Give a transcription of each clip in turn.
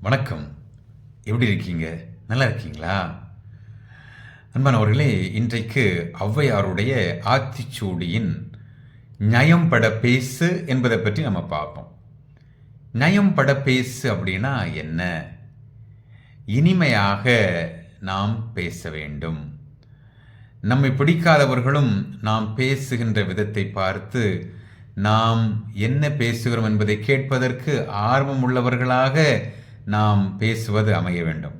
வணக்கம். எப்படி இருக்கீங்க? நல்லா இருக்கீங்களா? அன்பானவர்களே, இன்றைக்கு ஔவையாருடைய ஆத்திச்சூடியின் நயம்பட பேசு என்பதை பற்றி நம்ம பார்ப்போம். நயம்பட பேசு அப்படின்னா என்ன? இனிமையாக நாம் பேச வேண்டும். நம்மை பிடிக்காதவர்களும் நாம் பேசுகின்ற விதத்தை பார்த்து நாம் என்ன பேசுகிறோம் என்பதை கேட்பதற்கு ஆர்வம் உள்ளவர்களாக நாம் பேசுவது அமைய வேண்டும்.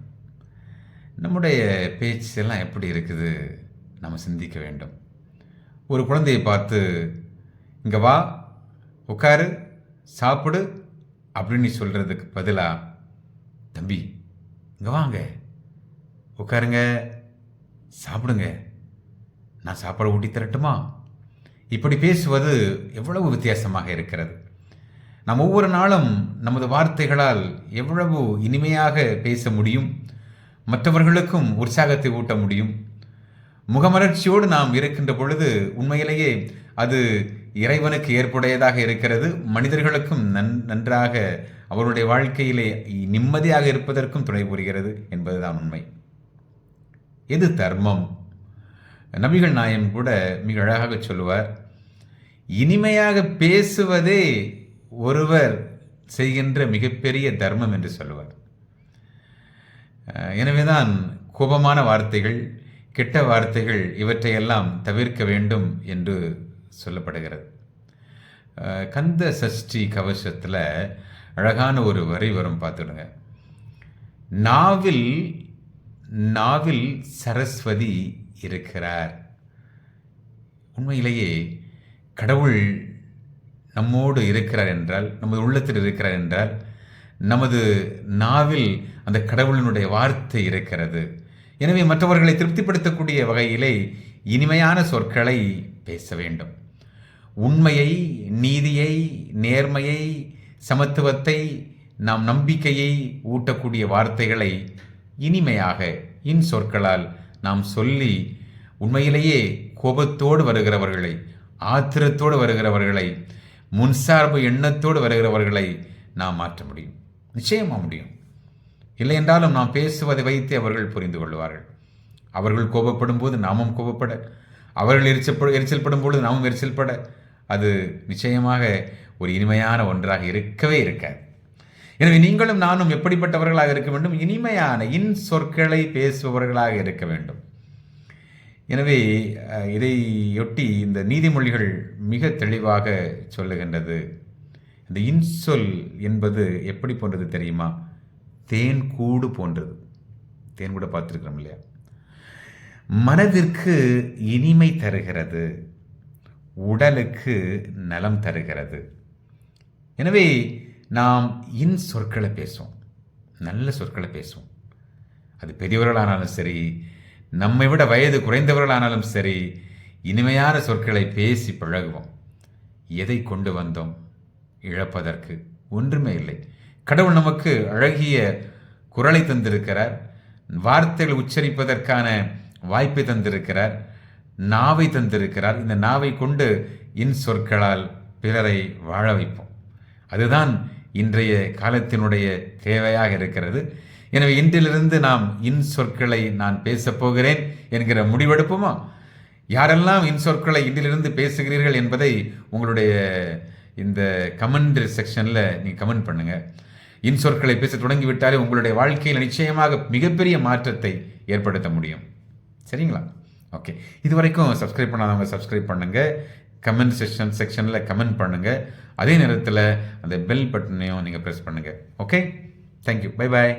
நம்முடைய பேச்செல்லாம் எப்படி இருக்குது நம்ம சிந்திக்க வேண்டும். ஒரு குழந்தையை பார்த்து இங்கே வா, உட்காரு, சாப்பிடு அப்படின்னு சொல்கிறதுக்கு பதிலாக தம்பி இங்கே வாங்க, உட்காருங்க, சாப்பிடுங்க, நான் சாப்பாடு ஊட்டி தரட்டுமா, இப்படி பேசுவது எவ்வளவு வித்தியாசமாக இருக்கிறது. நாம் ஒவ்வொரு நாளும் நமது வார்த்தைகளால் எவ்வளவு இனிமையாக பேச முடியும், மற்றவர்களுக்கும் உற்சாகத்தை ஊட்ட முடியும். முகமலர்ச்சியோடு நாம் இருக்கின்ற பொழுது உண்மையிலேயே அது இறைவனுக்கு ஏற்புடையதாக இருக்கிறது. மனிதர்களுக்கும் நன்றாக அவருடைய வாழ்க்கையிலே நிம்மதியாக இருப்பதற்கும் துணை புரிகிறது என்பதுதான் உண்மை. எது தர்மம்? நபிகள் நாயகம் கூட மிக அழகாக சொல்லுவார், இனிமையாக பேசுவதே ஒருவர் செய்கின்ற மிகப்பெரிய தர்மம் என்று சொல்லுவார். எனவேதான் கோபமான வார்த்தைகள், கெட்ட வார்த்தைகள் இவற்றையெல்லாம் தவிர்க்க வேண்டும் என்று சொல்லப்படுகிறது. கந்த சஷ்டி கவசத்தில் அழகான ஒரு வரி வரும், பார்த்துடுங்க. நாவில் சரஸ்வதி இருக்கிறார். உண்மையிலேயே கடவுள் நம்மோடு இருக்கிறார் என்றால், நமது உள்ளத்தில் இருக்கிறார் என்றால், நமது நாவில் அந்த கடவுளினுடைய வார்த்தை இருக்கிறது. எனவே மற்றவர்களை திருப்திப்படுத்தக்கூடிய வகையிலே இனிமையான சொற்களை பேச வேண்டும். உண்மையை, நீதியை, நேர்மையை, சமத்துவத்தை, நாம் நம்பிக்கையை ஊட்டக்கூடிய வார்த்தைகளை இனிமையாக சொற்களால் நாம் சொல்லி உண்மையிலேயே கோபத்தோடு வருகிறவர்களை, ஆத்திரத்தோடு வருகிறவர்களை, முன்சார்பு எண்ணத்தோடு வருகிறவர்களை நாம் மாற்ற முடியும். நிச்சயமாக முடியும். இல்லை என்றாலும் நாம் பேசுவதை வைத்து அவர்கள் புரிந்து கொள்வார்கள். அவர்கள் கோபப்படும் போது நாமும் கோபப்பட, அவர்கள் எரிச்சல் படும் பொழுது நாமும் எரிச்சல் பட, அது நிச்சயமாக ஒரு இனிமையான ஒன்றாக இருக்கவே இருக்காது. எனவே நீங்களும் நானும் எப்படிப்பட்டவர்களாக இருக்க வேண்டும்? இனிமையான சொற்களை பேசுபவர்களாக இருக்க வேண்டும். எனவே இதையொட்டி இந்த நீதிமொழிகள் மிக தெளிவாக சொல்லுகின்றது. இந்த இன்சொல் என்பது எப்படி போன்றது தெரியுமா? தேன் கூடு போன்றது. தேன் கூட பார்த்துருக்கிறோம் இல்லையா? மனதிற்கு இனிமை தருகிறது, உடலுக்கு நலம் தருகிறது. எனவே நாம் சொற்களை பேசுவோம், நல்ல சொற்களை பேசுவோம். அது பெரியவர்களானாலும் சரி, நம்மை விட வயது குறைந்தவர்களானாலும் சரி, இனிமையான சொற்களை பேசி பழகுவோம். எதை கொண்டு வந்தோம்? இழப்பதற்கு ஒன்றுமே இல்லை. கடவுள் நமக்கு அழகிய குரலை தந்திருக்கிறார், வார்த்தைகள் உச்சரிப்பதற்கான வாய்ப்பை தந்திருக்கிறார், நாவை தந்திருக்கிறார். இந்த நாவை கொண்டு சொற்களால் பிறரை வாழ வைப்போம். அதுதான் இன்றைய காலத்தினுடைய தேவையாக இருக்கிறது. எனவே இன்றிலிருந்து நாம் சொற்களை நான் பேசப்போகிறேன் என்கிற முடிவெடுப்போமா? யாரெல்லாம் சொற்களை இன்றிலிருந்து பேசுகிறீர்கள் என்பதை உங்களுடைய இந்த கமெண்ட் செக்ஷனில் நீங்கள் கமெண்ட் பண்ணுங்கள். சொற்களை பேச தொடங்கிவிட்டாலே உங்களுடைய வாழ்க்கையில் நிச்சயமாக மிகப்பெரிய மாற்றத்தை ஏற்படுத்த முடியும். சரிங்களா? ஓகே, இது வரைக்கும் சப்ஸ்கிரைப் பண்ணாதவங்க சப்ஸ்கிரைப் பண்ணுங்கள், கமெண்ட் செக்ஷனில் கமெண்ட் பண்ணுங்கள். அதே நேரத்தில் அந்த பெல் பட்டனையும் நீங்கள் ப்ரெஸ் பண்ணுங்கள். Okay, thank you, bye bye.